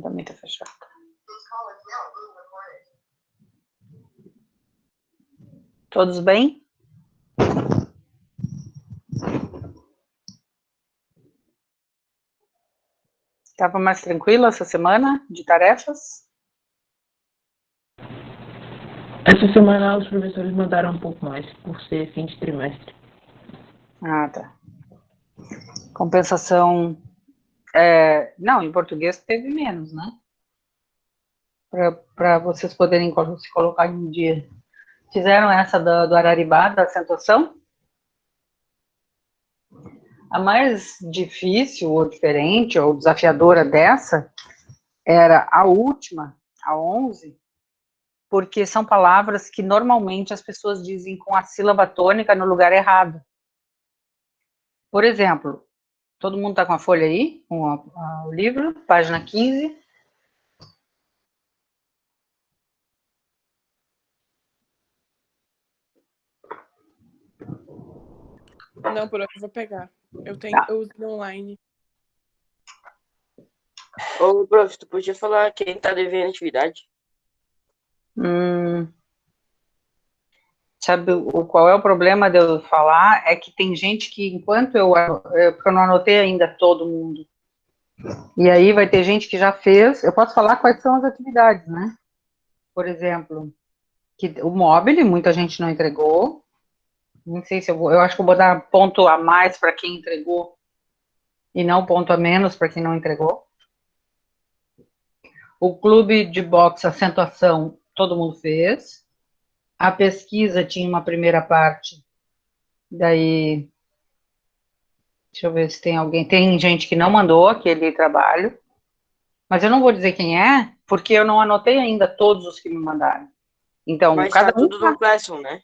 Também tá fechado. Todos bem? Estava mais tranquila essa semana de tarefas? Essa semana os professores mandaram um pouco mais, por ser fim de trimestre. Ah, tá. Compensação... não, em português teve menos, né? Para vocês poderem se colocar em dia. Fizeram essa do Araribá, da acentuação? A mais difícil, ou diferente, ou desafiadora dessa, era a última, a 11, porque são palavras que normalmente as pessoas dizem com a sílaba tônica no lugar errado. Por exemplo, todo mundo está com a folha aí, com o livro, página 15. Não, por eu vou pegar. Eu uso online. Ô, prof, tu podia falar quem tá devendo atividade? Sabe qual é o problema de eu falar? É que tem gente que, enquanto porque eu não anotei ainda todo mundo, e aí vai ter gente que já fez, eu posso falar quais são as atividades, né? Por exemplo, que o Mobile, muita gente não entregou, não sei se eu acho que eu vou dar ponto a mais para quem entregou, e não ponto a menos para quem não entregou. O clube de boxe, acentuação, todo mundo fez. A pesquisa tinha uma primeira parte, daí, deixa eu ver se tem alguém, tem gente que não mandou aquele trabalho, mas eu não vou dizer quem é, porque eu não anotei ainda todos os que me mandaram. Então, Mas cada tá tudo no Classroom, né?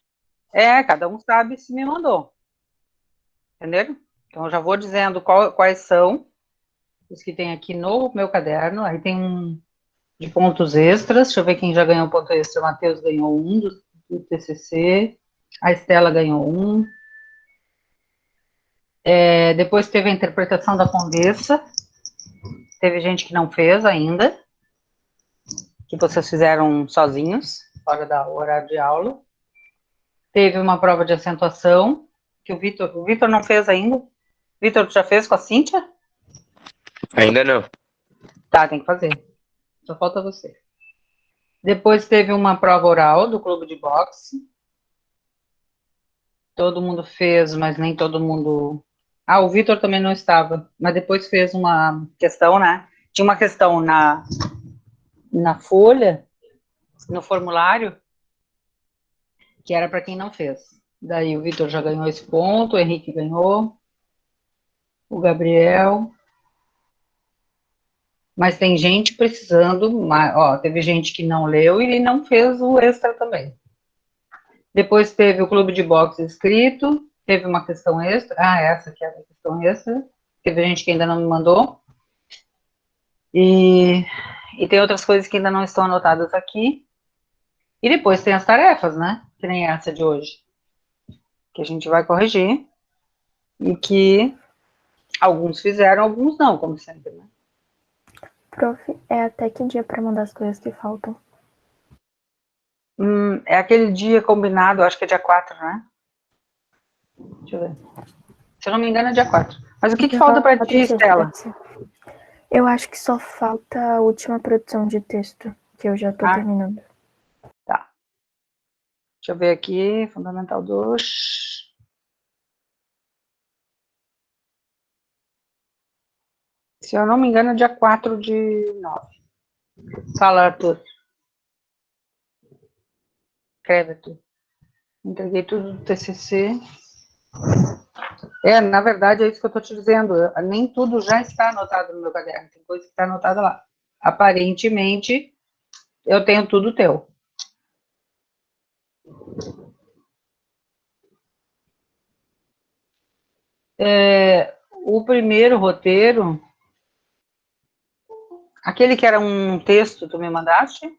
cada um sabe se me mandou. Entenderam? Então, eu já vou dizendo quais são os que tem aqui no meu caderno. Aí tem um de pontos extras. Deixa eu ver quem já ganhou ponto extra. O Matheus ganhou um do TCC. A Estela ganhou um. Depois teve a interpretação da Condessa. Teve gente que não fez ainda. Que vocês fizeram sozinhos, fora da horário de aula. Teve uma prova de acentuação, que o Vitor não fez ainda. Vitor, tu já fez com a Cíntia? Ainda não. Tá, tem que fazer. Só falta você. Depois teve uma prova oral do clube de boxe. Todo mundo fez, mas nem todo mundo... Ah, o Vitor também não estava, mas depois fez uma questão, né? Tinha uma questão na folha, no formulário, que era para quem não fez. Daí o Vitor já ganhou esse ponto, o Henrique ganhou, o Gabriel. Mas tem gente precisando, ó, teve gente que não leu e não fez o extra também. Depois teve o clube de boxe escrito, teve uma questão extra. Ah, essa aqui é a questão extra. Teve gente que ainda não me mandou. E tem outras coisas que ainda não estão anotadas aqui. E depois tem as tarefas, né? Que nem essa de hoje. Que a gente vai corrigir. E que alguns fizeram, alguns não, como sempre, né? Prof, é até que dia para mandar as coisas que faltam? É aquele dia combinado, acho que é dia 4, né? Deixa eu ver. Se eu não me engano, é dia 4. Mas o que falta para ti, Estela? Eu acho que só falta a última produção de texto, que eu já tô terminando. Tá. Deixa eu ver aqui, Fundamental 2. Se eu não me engano, é dia 4 de 9. Fala, Arthur. Escreve, Arthur. Entreguei tudo do TCC. Na verdade, é isso que eu estou te dizendo. Nem tudo já está anotado no meu caderno. Tem coisa que está anotada lá. Aparentemente, eu tenho tudo teu. O primeiro roteiro, aquele que era um texto, tu me mandaste,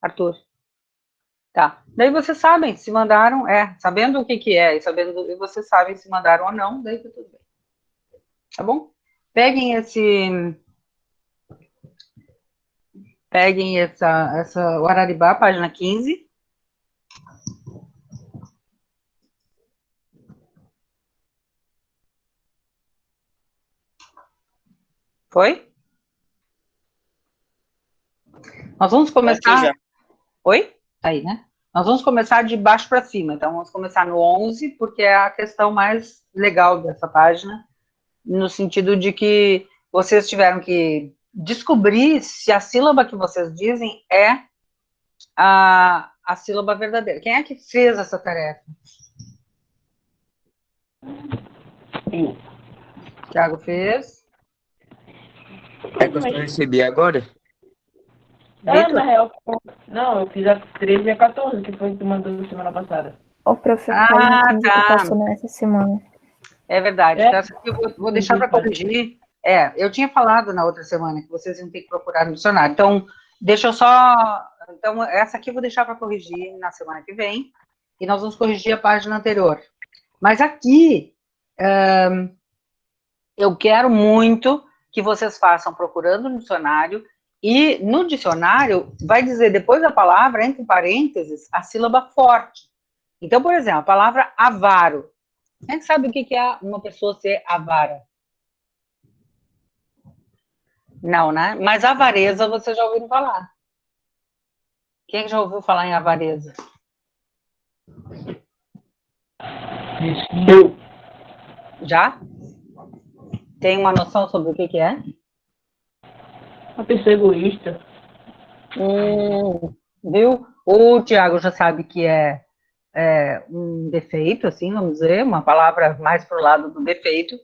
Arthur? Tá. Daí vocês sabem se mandaram, sabendo o que é, e vocês sabem se mandaram ou não, daí tá tudo bem. Tá bom? Peguem Peguem o Araribá, página 15. Foi? Nós vamos Tô aqui começar... já. Oi? Aí, né? Nós vamos começar de baixo para cima. Então, vamos começar no 11, porque é a questão mais legal dessa página, no sentido de que vocês tiveram que descobrir se a sílaba que vocês dizem é a sílaba verdadeira. Quem é que fez essa tarefa? Eu. Tiago fez. É que eu só recebi agora? Vitor? Na real, não, eu fiz a 13 e a 14, que foi que tu mandou semana passada. O prof, a página 15 que Tá. passou nessa semana. É verdade. É? Então, essa aqui eu vou deixar para corrigir. Eu tinha falado na outra semana que vocês iam ter que procurar no dicionário. Então, deixa eu só... Então, essa aqui eu vou deixar para corrigir na semana que vem. E nós vamos corrigir a página anterior. Mas aqui, eu quero muito que vocês façam procurando no dicionário. E no dicionário, vai dizer depois da palavra, entre parênteses, a sílaba forte. Então, por exemplo, a palavra avaro. Quem sabe o que é uma pessoa ser avara? Não, né? Mas avareza você já ouviu falar. Quem já ouviu falar em avareza? Eu. Já? Tem uma noção sobre o que é? Uma pessoa egoísta. Viu? O Tiago já sabe que é um defeito, assim, vamos dizer, uma palavra mais pro lado do defeito,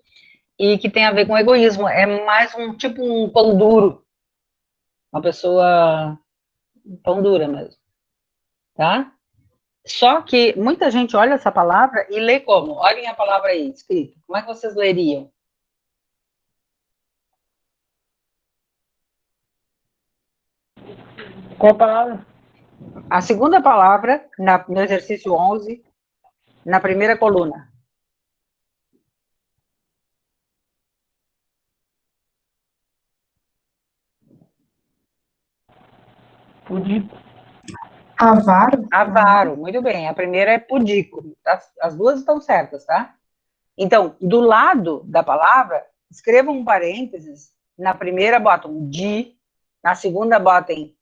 e que tem a ver com egoísmo. É mais tipo um pão duro. Uma pessoa pão dura mesmo, tá? Só que muita gente olha essa palavra e lê como? Olhem a palavra aí, escrita. Como é que vocês leriam? Qual a palavra? A segunda palavra, no exercício 11, na primeira coluna. Pudico. Avaro? Avaro, muito bem. A primeira é pudico. As duas estão certas, tá? Então, do lado da palavra, escrevam um parênteses. Na primeira botam de, na segunda botem,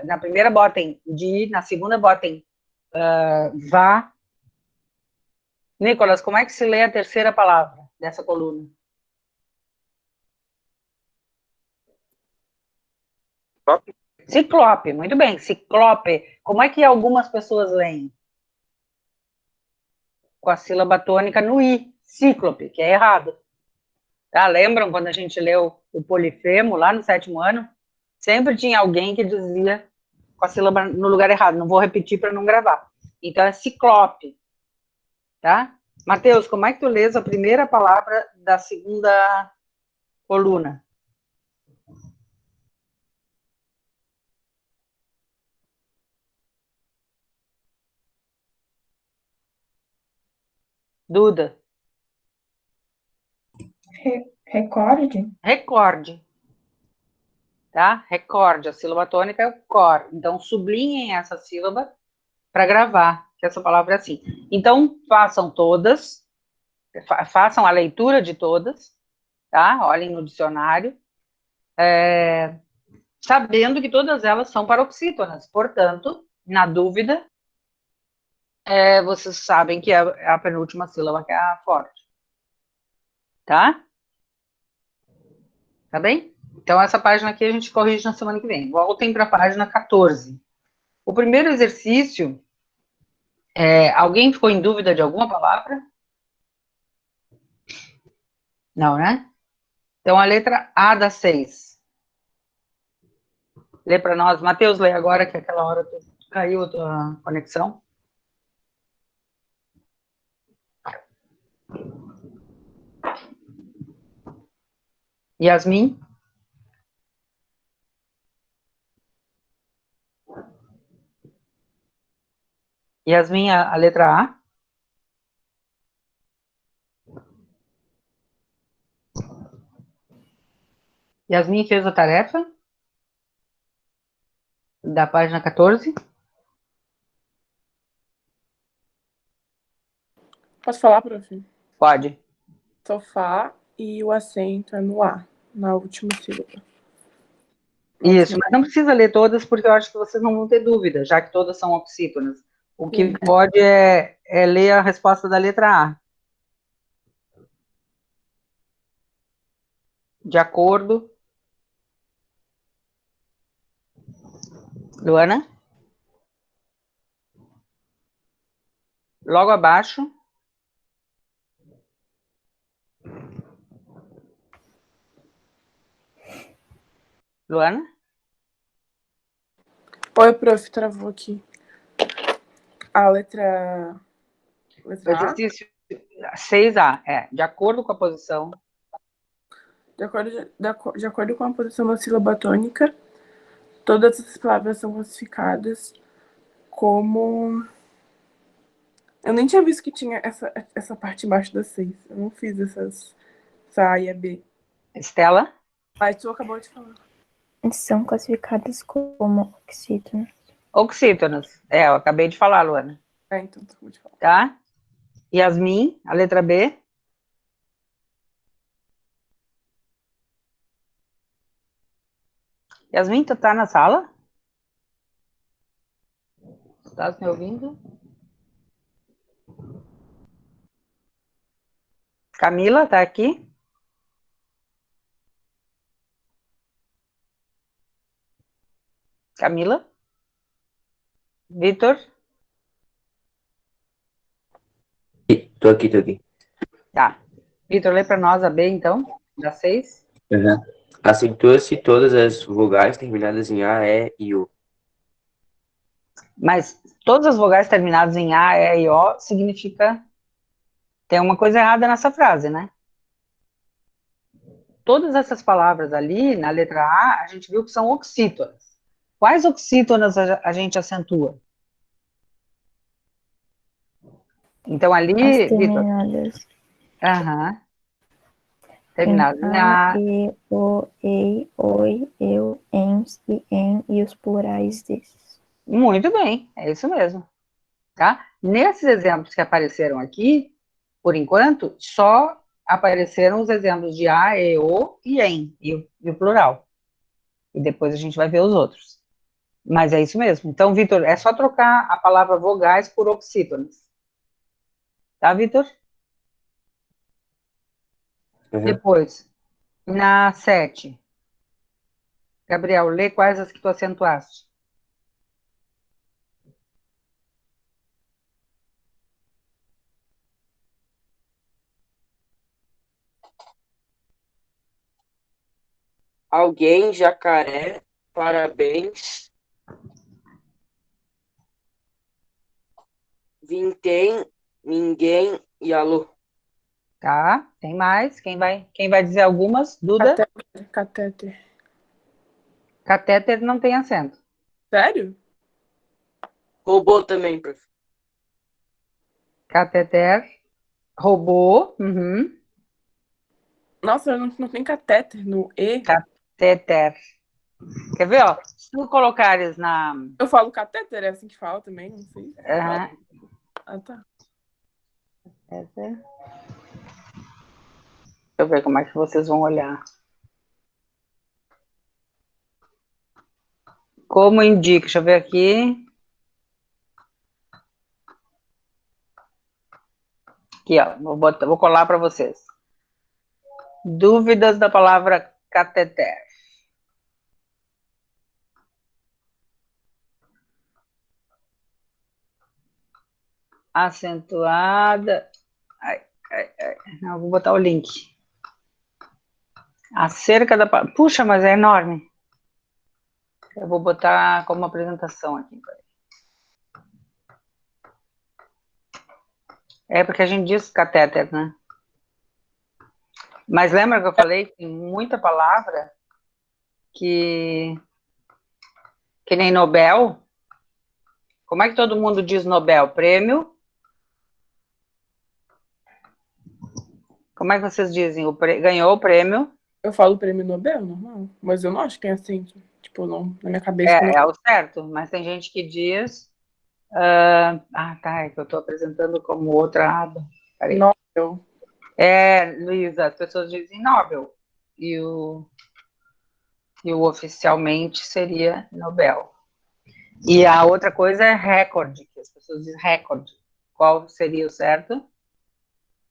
na primeira botem de, na segunda botem vá. Nicolas, como é que se lê a terceira palavra dessa coluna? Ciclope, muito bem. Ciclope. Como é que algumas pessoas leem? Com a sílaba tônica no i. Cíclope, que é errado. Tá? Lembram quando a gente leu o Polifemo, lá no 7º ano? Sempre tinha alguém que dizia com a sílaba no lugar errado. Não vou repetir para não gravar. Então, é ciclope. Tá? Matheus, como é que tu lês a primeira palavra da segunda coluna? Duda? Recorde? Recorde. Tá? Recorde. A sílaba tônica é o cor. Então, sublinhem essa sílaba para gravar, que essa palavra é assim. Então, façam todas, façam a leitura de todas, tá? Olhem no dicionário, sabendo que todas elas são paroxítonas. Portanto, na dúvida, vocês sabem que é a penúltima sílaba que é a forte. Tá? Tá bem? Então, essa página aqui a gente corrige na semana que vem. Voltem para a página 14. O primeiro exercício, alguém ficou em dúvida de alguma palavra? Não, né? Então, a letra A da 6. Lê para nós. Matheus, lê agora, que aquela hora caiu a tua conexão. Yasmin? Yasmin, a letra A. Yasmin fez a tarefa? Da página 14. Posso falar, prof? Pode. Sofá e o acento é no A, na última sílaba. Isso, mas não precisa ler todas, porque eu acho que vocês não vão ter dúvida, já que todas são oxítonas. O que pode é ler a resposta da letra A. De acordo. Luana? Logo abaixo. Luana? Oi, prof, travou aqui. A letra O A, exercício 6A, de acordo com a posição. de acordo com a posição da sílaba tônica, todas as palavras são classificadas como... Eu nem tinha visto que tinha essa parte embaixo das 6. Eu não fiz essa A e a B. Estela? Mas tu acabou de falar. São classificadas como oxítonas. Oxítonas. Eu acabei de falar, Luana. Então tu acabou de falar. Tá? Yasmin, a letra B. Yasmin, tu tá na sala? Tá me ouvindo? Camila, tá aqui? Camila? Vitor? Tô aqui. Tá. Vitor, lê para nós a B, então, da 6. Uhum. Acentua-se todas as vogais terminadas em A, E e U. Mas todas as vogais terminadas em A, E e O significa... Tem uma coisa errada nessa frase, né? Todas essas palavras ali, na letra A, a gente viu que são oxítonas. Quais oxítonas a gente acentua? Então, ali, As Vitor... terminadas Aham. em Terminadas em A, A. E, O, EI, OI, EU, ENS e EN e os plurais desses. Muito bem, é isso mesmo. Tá? Nesses exemplos que apareceram aqui, por enquanto, só apareceram os exemplos de A, E, O e EN, e o plural. E depois a gente vai ver os outros. Mas é isso mesmo. Então, Vitor, é só trocar a palavra vogais por oxítonas. Tá, Vitor? Uhum. Depois, na 7. Gabriel, lê quais as que tu acentuaste. Alguém, jacaré, parabéns. Vintém, ninguém e alô. Tá? Tem mais? Quem vai dizer algumas? Duda? Catéter. Catéter não tem acento. Sério? Robô também, prof. Catéter. Robô. Uhum. Nossa, não tem catéter no E. Catéter. Quer ver, ó? Se tu colocares na... Eu falo catéter, é assim que fala também, não sei. Aham. Ah, tá. Deixa eu ver como é que vocês vão olhar. Como indica? Deixa eu ver aqui. Aqui, ó. Vou colar para vocês. Dúvidas da palavra cateter. Acentuada. Ai. Não, vou botar o link. Acerca da... Puxa, mas é enorme. Eu vou botar como apresentação aqui. É porque a gente diz catéter, né? Mas lembra que eu falei que tem muita palavra que nem Nobel. Como é que todo mundo diz Nobel? Prêmio? Como é que vocês dizem? Ganhou o prêmio? Eu falo prêmio Nobel, normal. Mas eu não acho que tem acento. Tipo, não, na minha cabeça. É o certo, mas tem gente que diz. Tá, é que eu estou apresentando como outra aba. Peraí. Nobel. Luísa, as pessoas dizem Nobel. E o oficialmente seria Nobel. E a outra coisa é recorde, que as pessoas dizem recorde. Qual seria o certo?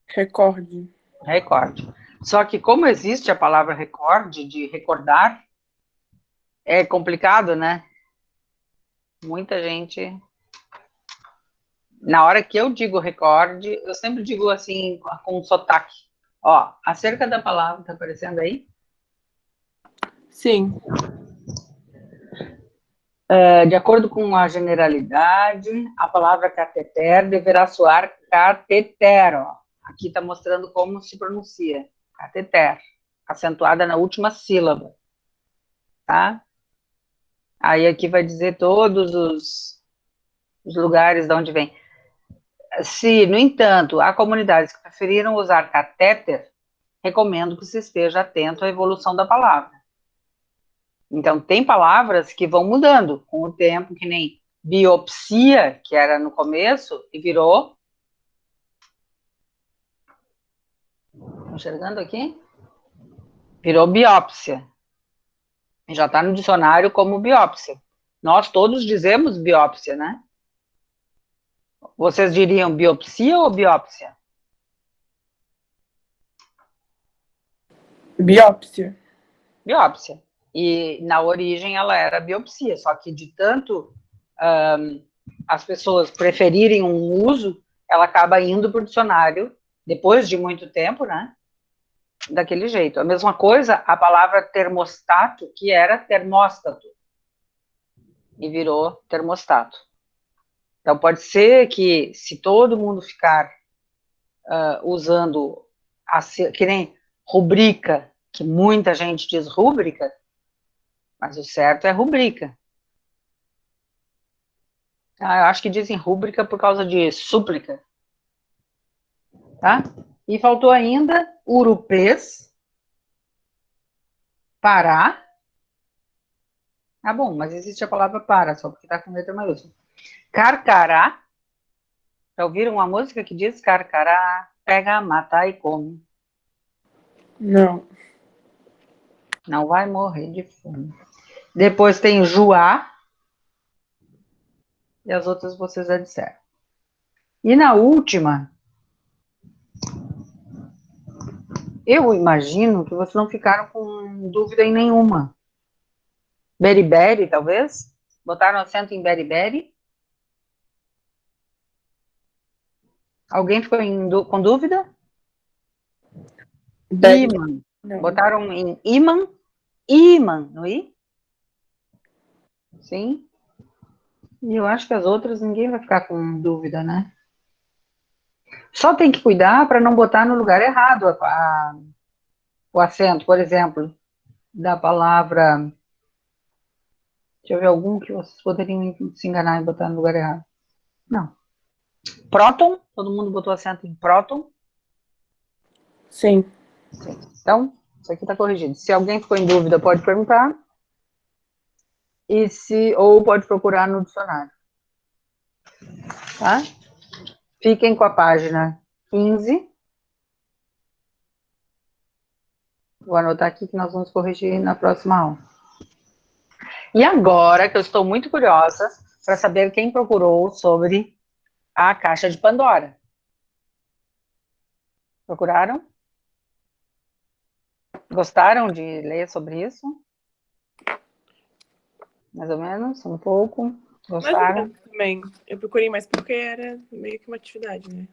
Recorde. Recorde. Só que como existe a palavra recorde, de recordar, é complicado, né? Muita gente... Na hora que eu digo recorde, eu sempre digo assim, com sotaque. Ó, acerca da palavra, tá aparecendo aí? Sim. De acordo com a generalidade, a palavra cateter deverá soar catetero. Aqui está mostrando como se pronuncia. Cateter. Acentuada na última sílaba. Tá? Aí aqui vai dizer todos os lugares de onde vem. Se, no entanto, há comunidades que preferiram usar catéter, recomendo que você esteja atento à evolução da palavra. Então, tem palavras que vão mudando com o tempo, que nem biopsia, que era no começo, e virou... Estão enxergando aqui? Virou biópsia. Já está no dicionário como biópsia. Nós todos dizemos biópsia, né? Vocês diriam biopsia ou biópsia? Biópsia. Biópsia. E na origem ela era biopsia, só que de tanto as pessoas preferirem um uso, ela acaba indo para o dicionário, depois de muito tempo, né? Daquele jeito. A mesma coisa, a palavra termostato, que era termóstato, e virou termostato. Então, pode ser que, se todo mundo ficar usando, que nem rubrica, que muita gente diz rúbrica, mas o certo é rubrica. Eu acho que dizem rúbrica por causa de súplica. Tá? E faltou ainda urupês, Pará. Bom, mas existe a palavra para, só porque está com letra maiúscula. Carcará. Já ouviram uma música que diz carcará, pega, mata e come? Não. Não vai morrer de fome. Depois tem Juá. E as outras vocês já disseram. E na última, eu imagino que vocês não ficaram com dúvida em nenhuma. Beriberi, talvez? Botaram acento em beriberi? Alguém ficou com dúvida? Imã. Não. Botaram em imã? Imã, não é? Sim. E eu acho que as outras ninguém vai ficar com dúvida, né? Só tem que cuidar para não botar no lugar errado o acento, por exemplo, da palavra. Deixa eu ver algum que vocês poderiam se enganar e botar no lugar errado. Não. Próton, todo mundo botou acento em próton? Sim. Sim. Então, isso aqui está corrigido. Se alguém ficou em dúvida, pode perguntar. Ou pode procurar no dicionário. Tá? Fiquem com a página 15. Vou anotar aqui que nós vamos corrigir na próxima aula. E agora, que eu estou muito curiosa para saber quem procurou sobre a caixa de Pandora. Procuraram? Gostaram de ler sobre isso? Mais ou menos? Um pouco? Gostaram? Mas também. Eu procurei mais porque era meio que uma atividade, né?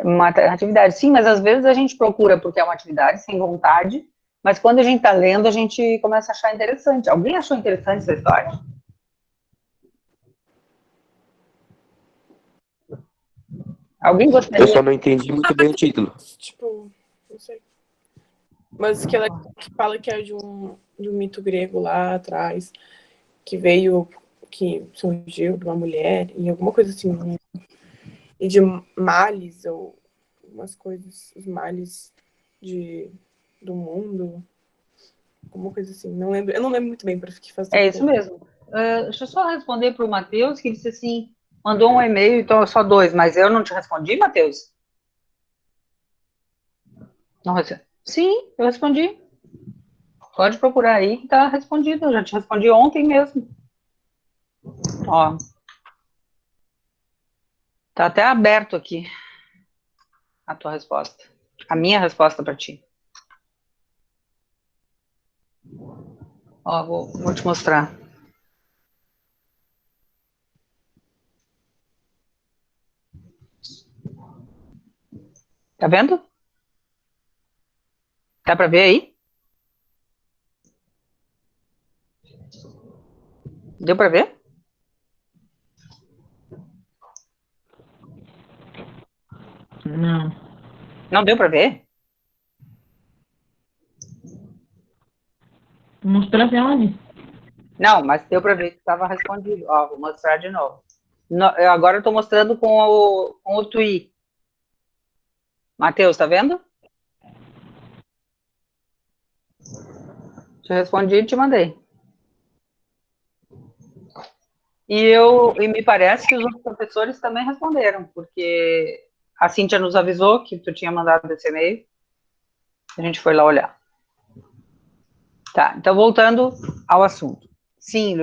Uma atividade, sim, mas às vezes a gente procura porque é uma atividade, sem vontade, mas quando a gente está lendo, a gente começa a achar interessante. Alguém achou interessante essa história? Alguém Eu gostaria? só não entendi muito bem o título. Tipo, não sei. Mas que ela que fala que é de um mito grego lá atrás, que surgiu de uma mulher, e alguma coisa assim, e de males, ou umas coisas, os males do mundo. alguma coisa assim. Não lembro, eu não lembro muito bem, para ficar fazendo. É isso mesmo. Deixa eu só responder para o Matheus, que disse assim, mandou um e-mail, então só 2, mas eu não te respondi, Matheus? Não rece- Sim, eu respondi. Pode procurar aí que tá respondido. Eu já te respondi ontem mesmo. Ó, tá até aberto aqui a tua resposta. A minha resposta para ti. Ó, vou te mostrar. Tá vendo? Dá para ver aí? Deu para ver? Não. Não deu para ver? Mostrasse aonde? Não, mas deu para ver que estava respondido. Ó, vou mostrar de novo. Agora eu estou mostrando com o Twi. Matheus, tá vendo? Te respondi e te mandei. E me parece que os outros professores também responderam, porque a Cíntia nos avisou que tu tinha mandado esse e-mail. A gente foi lá olhar. Tá, então voltando ao assunto. Sim,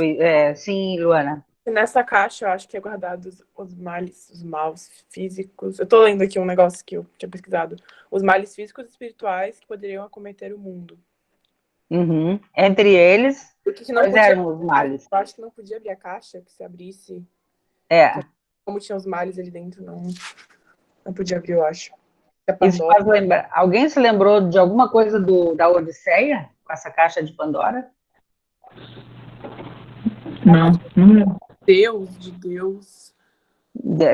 sim, Luana. E nessa caixa, eu acho que é guardado os males, os maus físicos. Eu tô lendo aqui um negócio que eu tinha pesquisado. Os males físicos e espirituais que poderiam acometer o mundo. Uhum. Entre eles, Porque que não quais podia. eram os males? Eu acho que não podia abrir a caixa, que se abrisse. É, Como tinha os males ali dentro, não podia abrir, eu acho. A isso Pandora. faz lembrar. Alguém se lembrou de alguma coisa da Odisseia, com essa caixa de Pandora? Não, não lembro. Deus, de Deus.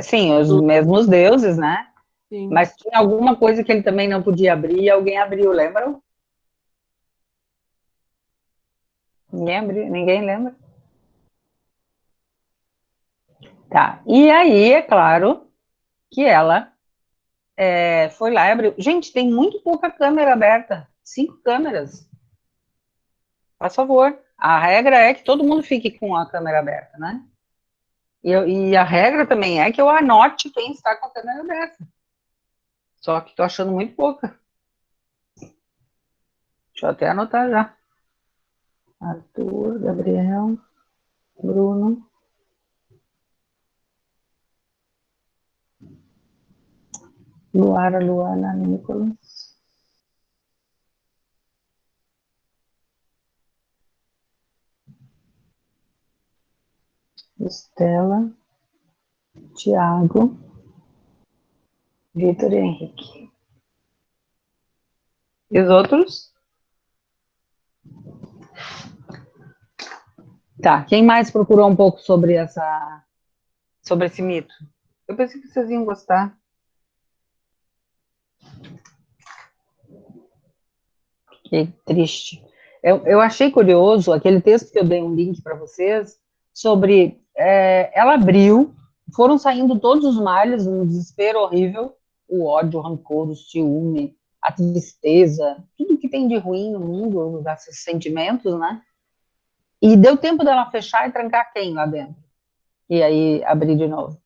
Sim, os mesmos deuses, né? Sim. Mas tinha alguma coisa que ele também não podia abrir e alguém abriu, lembram? Ninguém lembra? Tá. E aí, é claro que ela foi lá e abriu. Gente, tem muito pouca câmera aberta. 5 câmeras. Faz favor. A regra é que todo mundo fique com a câmera aberta, né? E a regra também é que eu anote quem está com a câmera aberta. Só que tô achando muito pouca. Deixa eu até anotar já. Arthur, Gabriel, Bruno. Luara, Luana, Nicolas. Estela, Tiago, Vitor e Henrique. E os outros? Tá, quem mais procurou um pouco sobre esse mito? Eu pensei que vocês iam gostar. Que triste. Eu achei curioso aquele texto que eu dei um link para vocês sobre ela abriu, foram saindo todos os males, um desespero horrível, o ódio, o rancor, o ciúme, a tristeza, tudo que tem de ruim no mundo, esses sentimentos, né? E deu tempo dela fechar e trancar quem lá dentro? E aí abrir de novo.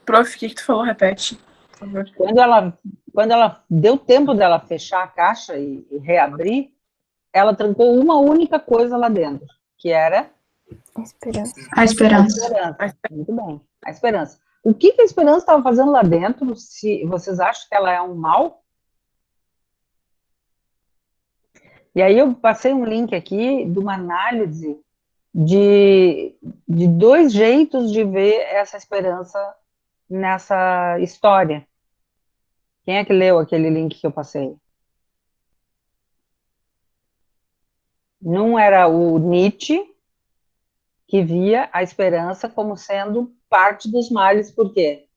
Prof, o que tu falou? Repete, por favor. Quando ela deu tempo dela fechar a caixa e reabrir, ela trancou uma única coisa lá dentro, que era Esperança. A a esperança. esperança. Muito bem, a esperança. O que a esperança estava fazendo lá dentro? Se vocês acham que ela é um mal? E aí eu passei um link aqui de uma análise de 2 jeitos de ver essa esperança nessa história. Quem é que leu aquele link que eu passei? Não era o Nietzsche, que via a esperança como sendo parte dos males, por quê?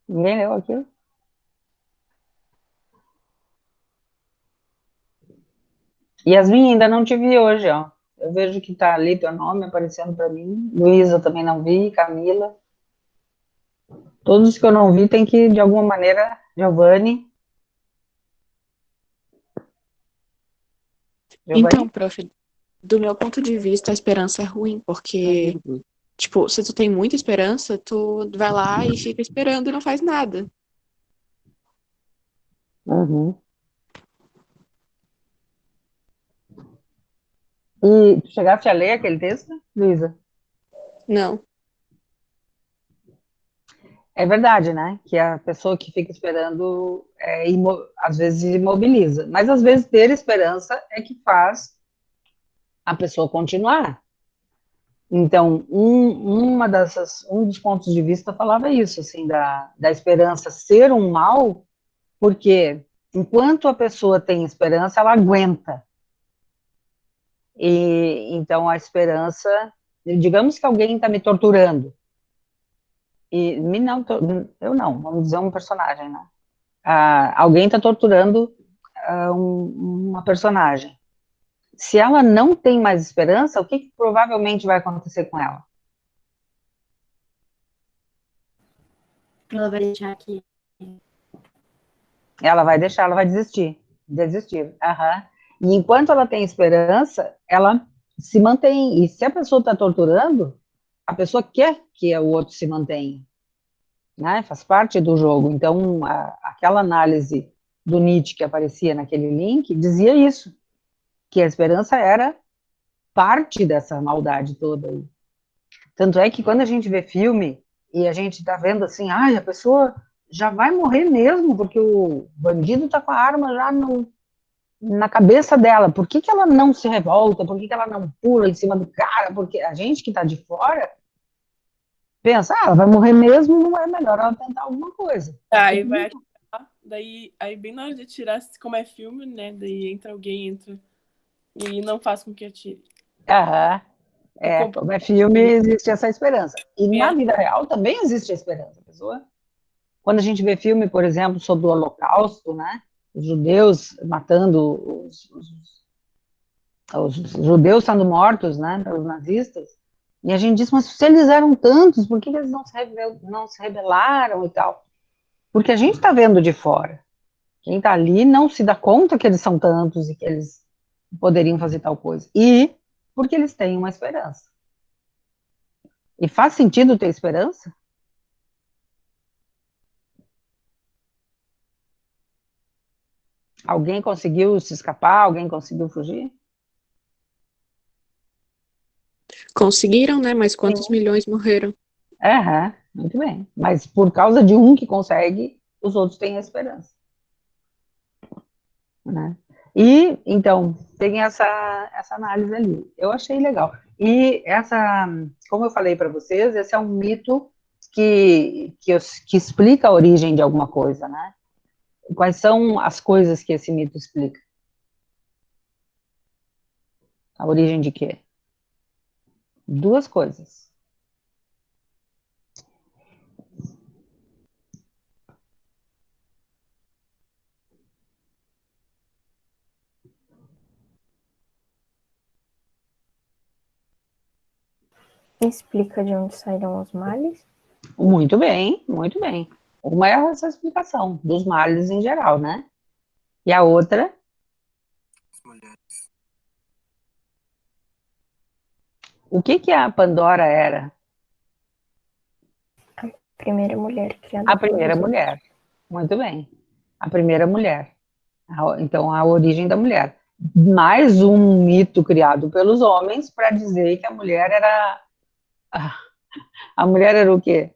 Ninguém leu aquilo? Yasmin, ainda não te vi hoje, ó. Eu vejo que tá ali teu nome aparecendo para mim. Luísa também não vi, Camila. Todos que eu não vi tem que, de alguma maneira, Giovanni. Então, prof, do meu ponto de vista, a esperança é ruim, porque, tipo, se tu tem muita esperança, tu vai lá e fica esperando e não faz nada. Uhum. E tu chegaste a ler aquele texto, Luísa? Não. É verdade, né? Que a pessoa que fica esperando, às vezes imobiliza. Mas às vezes ter esperança é que faz a pessoa continuar. Então, um dos pontos de vista falava isso, assim, da esperança ser um mal, porque enquanto a pessoa tem esperança, ela aguenta. E então a esperança, digamos que alguém está me torturando, e me não, eu não, vamos dizer um personagem, né? Alguém está torturando uma personagem. Se ela não tem mais esperança, o que provavelmente vai acontecer com ela? Ela vai deixar aqui. Ela vai deixar, ela vai desistir. Desistir. Aham. E enquanto ela tem esperança, ela se mantém. E se a pessoa está torturando, a pessoa quer que o outro se mantenha. Né? Faz parte do jogo. Então, aquela análise do Nietzsche que aparecia naquele link dizia isso, que a esperança era parte dessa maldade toda aí. Tanto é que quando a gente vê filme e a gente tá vendo assim, a pessoa já vai morrer mesmo, porque o bandido tá com a arma já na cabeça dela. Por que que ela não se revolta? Por que que ela não pula em cima do cara? Porque a gente que tá de fora pensa, ela vai morrer mesmo, não é melhor ela tentar alguma coisa. Aí vai atirar, daí aí bem na hora de atirar, como é filme, né? Daí alguém entra e não faz com que atire. Aham. Como é filme, existe essa esperança. E na vida real também existe a esperança. Pessoa, quando a gente vê filme, por exemplo, sobre o Holocausto, né? Os judeus matando os judeus sendo mortos, né? Pelos nazistas. E a gente diz, mas se eles eram tantos, por que eles não se rebelaram e tal? Porque a gente está vendo de fora. Quem está ali não se dá conta que eles são tantos e que eles poderiam fazer tal coisa. E porque eles têm uma esperança. E faz sentido ter esperança? Alguém conseguiu se escapar? Alguém conseguiu fugir? Conseguiram, né? Mas quantos milhões morreram? Muito bem. Mas por causa de um que consegue, os outros têm a esperança. Né? E, então, tem essa análise ali. Eu achei legal. E como eu falei para vocês, esse é um mito que explica a origem de alguma coisa, né? Quais são as coisas que esse mito explica? A origem de quê? Duas coisas. Explica de onde saíram os males? Muito bem, muito bem. Uma é essa explicação dos males em geral, né? E a outra? O que a Pandora era? Primeira mulher criada. A primeira mulher. Muito bem. A primeira mulher. Então, a origem da mulher. Mais um mito criado pelos homens para dizer que a mulher era. A mulher era o quê?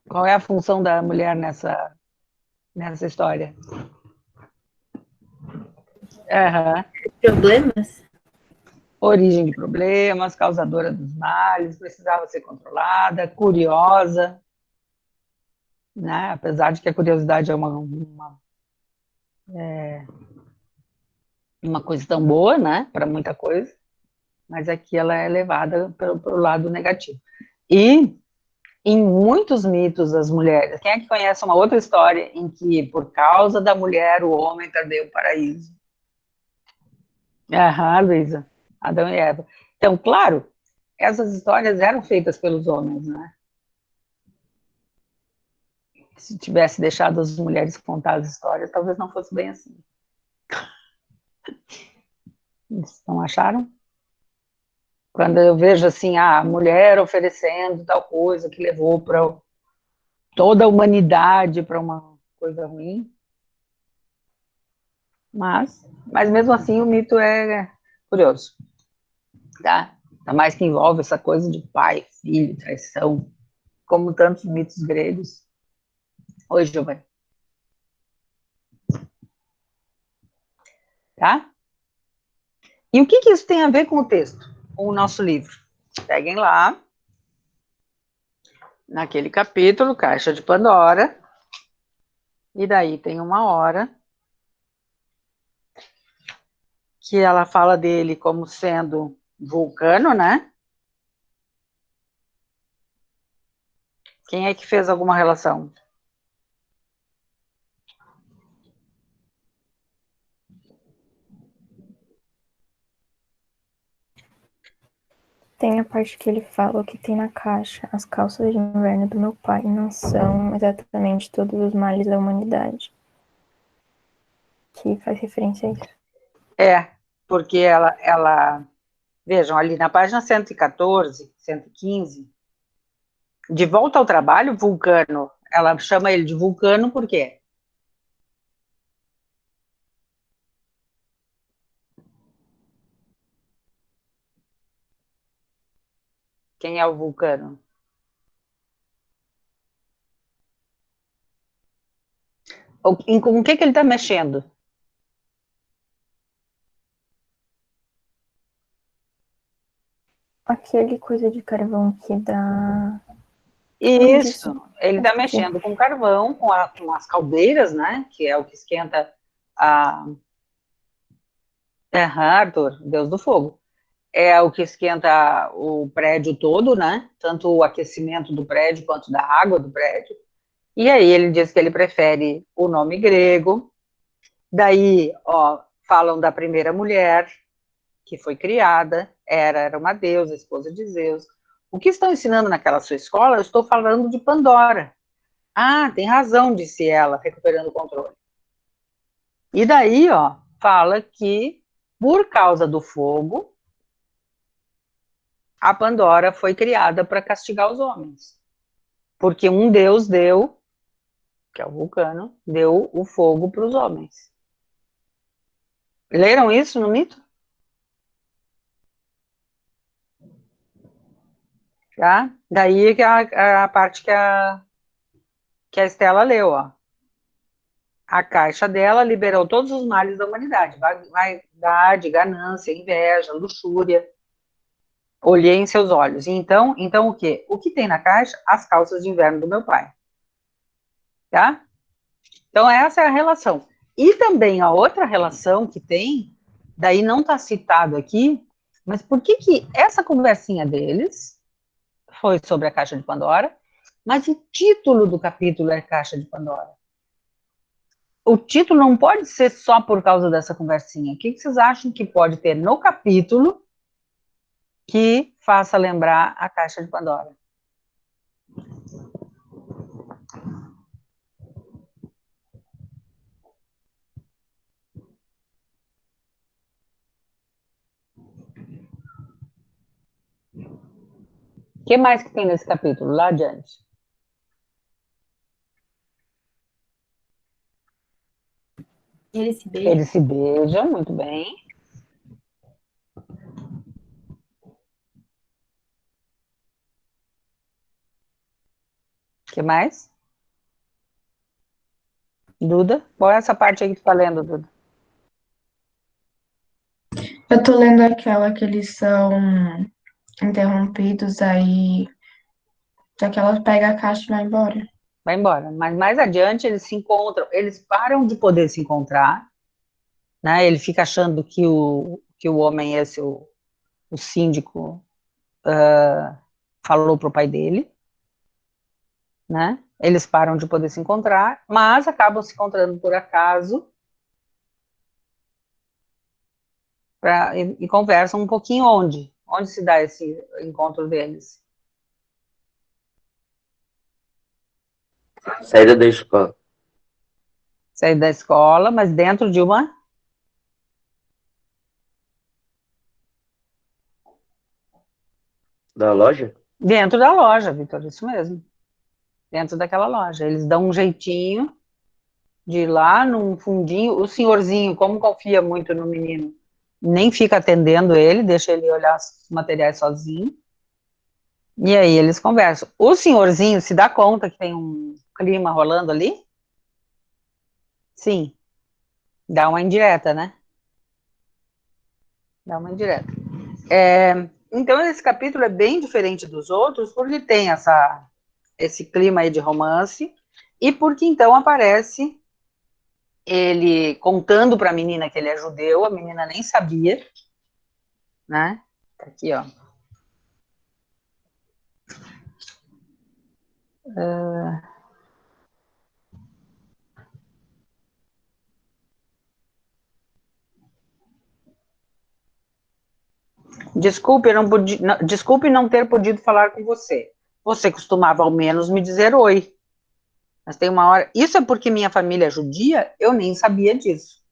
Qual é a função da mulher nessa história? Problemas? Origem de problemas, causadora dos males, precisava ser controlada, curiosa, né? Apesar de que a curiosidade é uma coisa tão boa, né? Para muita coisa, mas aqui ela é levada para o lado negativo. E Em muitos mitos das mulheres, quem é que conhece uma outra história em que, por causa da mulher, o homem perdeu o paraíso? Aham, Luísa, Adão e Eva. Então, claro, essas histórias eram feitas pelos homens, né? Se tivesse deixado as mulheres contar as histórias, talvez não fosse bem assim. Vocês não acharam? Quando eu vejo assim, a mulher oferecendo tal coisa que levou para toda a humanidade para uma coisa ruim, mas mesmo assim o mito é curioso, tá? Ainda mais que envolve essa coisa de pai, filho, traição, como tantos mitos gregos. Oi, Giovanni. Tá? E o que isso tem a ver com o texto, com o nosso livro? Peguem lá, naquele capítulo, Caixa de Pandora, e daí tem uma hora que ela fala dele como sendo vulcano, né? Quem é que fez alguma relação? Tem a parte que ele fala o que tem na caixa. As calças de inverno do meu pai não são exatamente todos os males da humanidade. Que faz referência a isso. É, porque vejam, ali na página 114, 115, de volta ao trabalho, Vulcano, ela chama ele de Vulcano por quê? Quem é o Vulcano? Com o que ele está mexendo? Aquele coisa de carvão que dá... Isso, ele está mexendo com carvão, com as caldeiras, né? Que é o que esquenta a. Arthur, Deus do fogo. É o que esquenta o prédio todo, né? Tanto o aquecimento do prédio quanto da água do prédio. E aí ele diz que ele prefere o nome grego. Daí, ó, falam da primeira mulher que foi criada, era uma deusa, esposa de Zeus. O que estão ensinando naquela sua escola? Eu estou falando de Pandora. Ah, tem razão, disse ela, recuperando o controle. E daí, ó, fala que por causa do fogo, a Pandora foi criada para castigar os homens. Porque um deus deu, que é o Vulcano, deu o fogo para os homens. Leram isso no mito? Tá? Daí que a parte que a Estela leu, ó. A caixa dela liberou todos os males da humanidade. Vaidade, ganância, inveja, luxúria. Olhei em seus olhos. Então o quê? O que tem na caixa? As calças de inverno do meu pai. Tá? Então, essa é a relação. E também a outra relação que tem, daí não está citado aqui, mas por que essa conversinha deles foi sobre a Caixa de Pandora, mas o título do capítulo é Caixa de Pandora? O título não pode ser só por causa dessa conversinha. O que vocês acham que pode ter no capítulo que faça lembrar a Caixa de Pandora? O que mais que tem nesse capítulo? Lá adiante. Eles se beijam. Eles se beijam, muito bem. O que mais? Duda? Qual é essa parte aí que tu tá lendo, Duda? Eu tô lendo aquela que eles são interrompidos, aí já que ela pega a caixa e vai embora. Vai embora. Mas mais adiante eles se encontram, eles param de poder se encontrar, né? Ele fica achando que o homem esse, o síndico, falou pro pai dele. né? Eles param de poder se encontrar, mas acabam se encontrando por acaso e conversam um pouquinho onde? Onde se dá esse encontro deles? Saída da escola. Sair da escola, mas dentro de uma... Da loja? Dentro da loja, Vitor, isso mesmo. Dentro daquela loja. Eles dão um jeitinho de ir lá num fundinho. O senhorzinho, como confia muito no menino, nem fica atendendo ele, deixa ele olhar os materiais sozinho. E aí eles conversam. O senhorzinho se dá conta que tem um clima rolando ali? Sim. Dá uma indireta, né? Dá uma indireta. Então, esse capítulo é bem diferente dos outros, porque tem esse clima aí de romance, e porque então aparece ele contando para a menina que ele é judeu, a menina nem sabia, né? Tá aqui, ó. Desculpe não ter podido falar com você. Você costumava ao menos me dizer oi. Mas tem uma hora... Isso é porque minha família é judia? Eu nem sabia disso.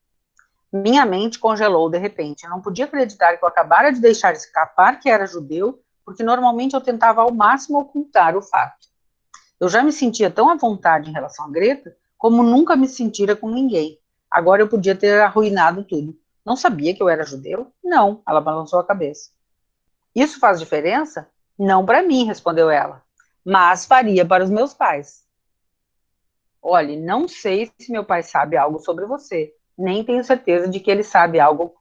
Minha mente congelou de repente. Eu não podia acreditar que eu acabara de deixar escapar que era judeu, porque normalmente eu tentava ao máximo ocultar o fato. Eu já me sentia tão à vontade em relação a Greta, como nunca me sentira com ninguém. Agora eu podia ter arruinado tudo. Não sabia que eu era judeu? Não, ela balançou a cabeça. Isso faz diferença? Não para mim, respondeu ela, mas faria para os meus pais. Olhe, não sei se meu pai sabe algo sobre você, nem tenho certeza de que ele sabe algo,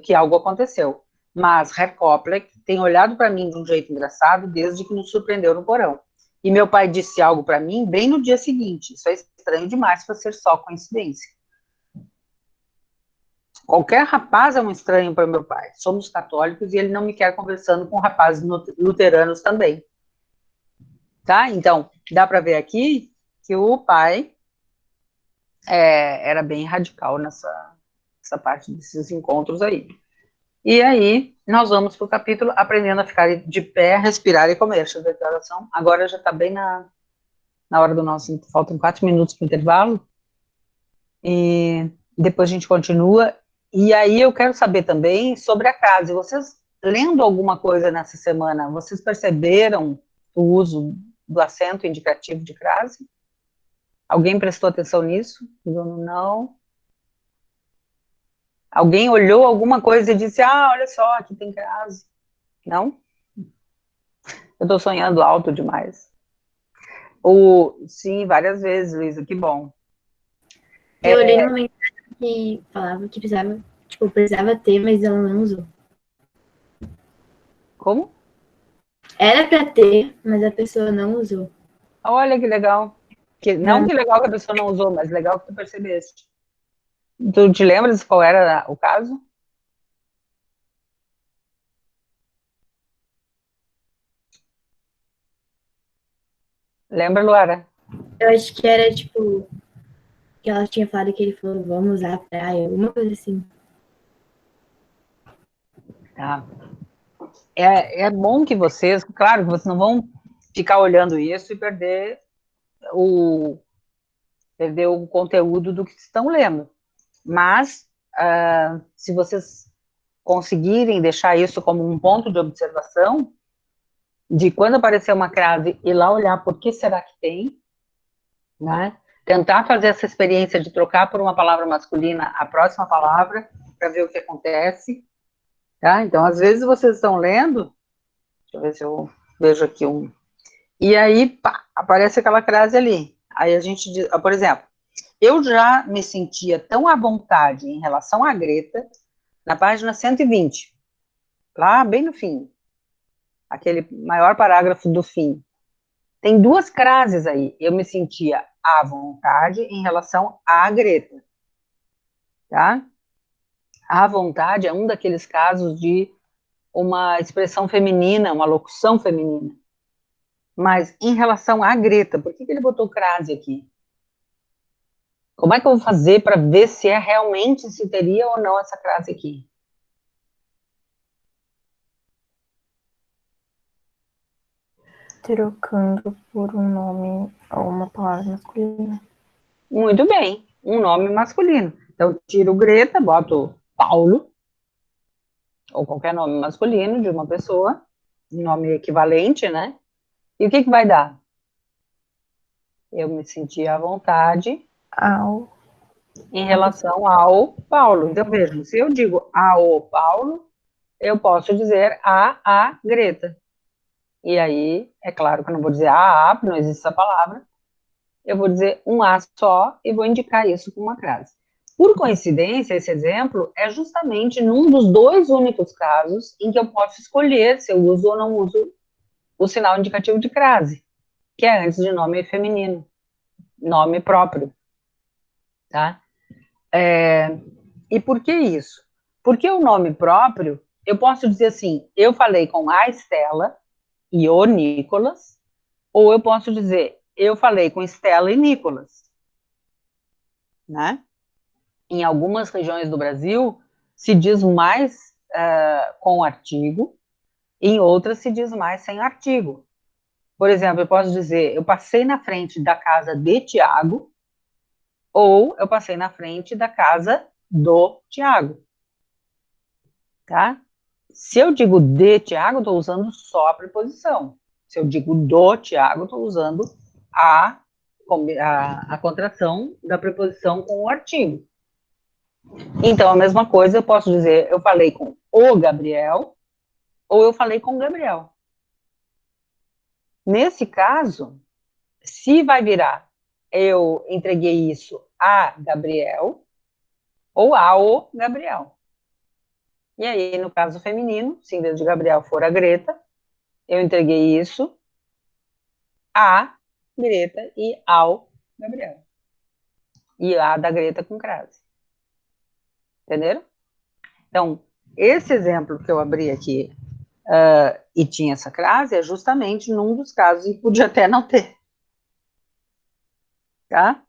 que algo aconteceu. Mas Herr Kopleck tem olhado para mim de um jeito engraçado desde que nos surpreendeu no porão. E meu pai disse algo para mim bem no dia seguinte. Isso é estranho demais para ser só coincidência. Qualquer rapaz é um estranho para meu pai. Somos católicos e ele não me quer conversando com rapazes luteranos também. Tá? Então, dá para ver aqui que o pai era bem radical nessa parte desses encontros aí. E aí, nós vamos para o capítulo Aprendendo a Ficar de Pé, Respirar e Comer. Deixa eu ver a declaração. Agora já está bem na hora do nosso... Faltam 4 minutos para o intervalo. E depois a gente continua. E aí eu quero saber também sobre a crase. Vocês, lendo alguma coisa nessa semana, vocês perceberam o uso do acento indicativo de crase? Alguém prestou atenção nisso? Não. Alguém olhou alguma coisa e disse, olha só, aqui tem crase. Não? Eu estou sonhando alto demais. Sim, várias vezes, Luísa, que bom. Eu olhei numa mensagem que falava que precisava ter, mas ela não usou. Como? Era para ter, mas a pessoa não usou. Olha que legal. Não que legal que a pessoa não usou, mas legal que tu percebeste. Tu te lembras qual era o caso? Lembra, Luara? Eu acho que era, que ela tinha falado que ele falou, vamos usar a praia, alguma coisa assim. Tá. É bom que vocês, claro que vocês não vão ficar olhando isso e perder o conteúdo do que estão lendo. Mas, se vocês conseguirem deixar isso como um ponto de observação, de quando aparecer uma crase, ir lá olhar por que será que tem, né? Tentar fazer essa experiência de trocar por uma palavra masculina a próxima palavra, para ver o que acontece, tá? Então, às vezes vocês estão lendo, deixa eu ver se eu vejo aqui um, e aí, pá, aparece aquela crase ali. Aí a gente diz, por exemplo, eu já me sentia tão à vontade em relação à Greta, na página 120, lá bem no fim, aquele maior parágrafo do fim. Tem 2 crases aí. Eu me sentia à vontade em relação à Greta, tá? À vontade é um daqueles casos de uma expressão feminina, uma locução feminina. Mas em relação à Greta, por que ele botou crase aqui? Como é que eu vou fazer para ver se é realmente, se teria ou não essa crase aqui? Trocando por um nome ou uma palavra masculina. Muito bem, um nome masculino. Então, tiro Greta, boto Paulo, ou qualquer nome masculino de uma pessoa, um nome equivalente, né? E o que vai dar? Eu me senti à vontade Ao. em relação ao Paulo. Então, vejam, se eu digo ao Paulo, eu posso dizer a Greta. E aí, é claro que eu não vou dizer a, porque não existe essa palavra. Eu vou dizer um a só e vou indicar isso com uma crase. Por coincidência, esse exemplo é justamente num dos dois únicos casos em que eu posso escolher se eu uso ou não uso o sinal indicativo de crase, que é antes de nome feminino, nome próprio, tá? E por que isso? Porque o nome próprio, eu posso dizer assim, eu falei com a Estela e o Nicolas, ou eu posso dizer, eu falei com Estela e Nicolas, né? Em algumas regiões do Brasil, se diz mais com artigo, em outras se diz mais sem artigo. Por exemplo, eu posso dizer, eu passei na frente da casa de Tiago, ou eu passei na frente da casa do Tiago, tá? Se eu digo de Tiago, estou usando só a preposição. Se eu digo do Tiago, estou usando a, a contração da preposição com o artigo. Então, a mesma coisa, eu posso dizer, eu falei com o Gabriel, ou eu falei com o Gabriel. Nesse caso, se vai virar, eu entreguei isso a Gabriel, ou ao Gabriel. E aí, no caso feminino, se em vez de Gabriel for a Greta, eu entreguei isso a Greta e ao Gabriel. E a da Greta com crase. Entenderam? Então, esse exemplo que eu abri aqui e tinha essa crase é justamente num dos casos e podia até não ter. Tá?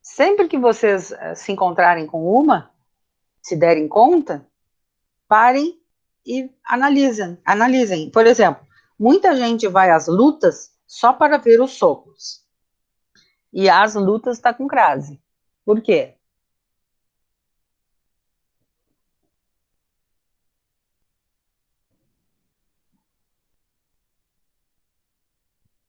Sempre que vocês se encontrarem com uma, se derem conta, parem e analisem. Por exemplo, muita gente vai às lutas só para ver os socos. E as lutas está com crase. Por quê?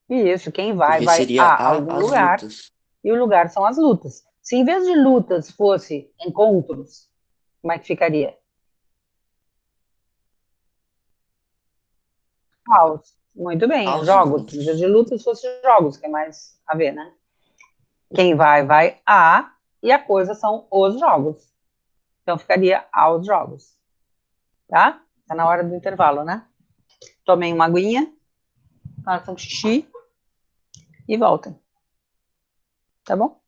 Isso, quem Porque vai seria a algum as lugar, lutas. e o lugar são as lutas. Se em vez de lutas fosse encontros, como é que ficaria? Aos. Muito bem, Aos jogos. Em vez encontros. de lutas fosse jogos, que é mais a ver, né? Quem vai a, e a coisa são os jogos. Então ficaria aos jogos. Tá? Tá na hora do intervalo, né? Tomem uma aguinha, façam xixi e voltem. Tá bom?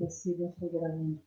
Esqueci de eu gravando.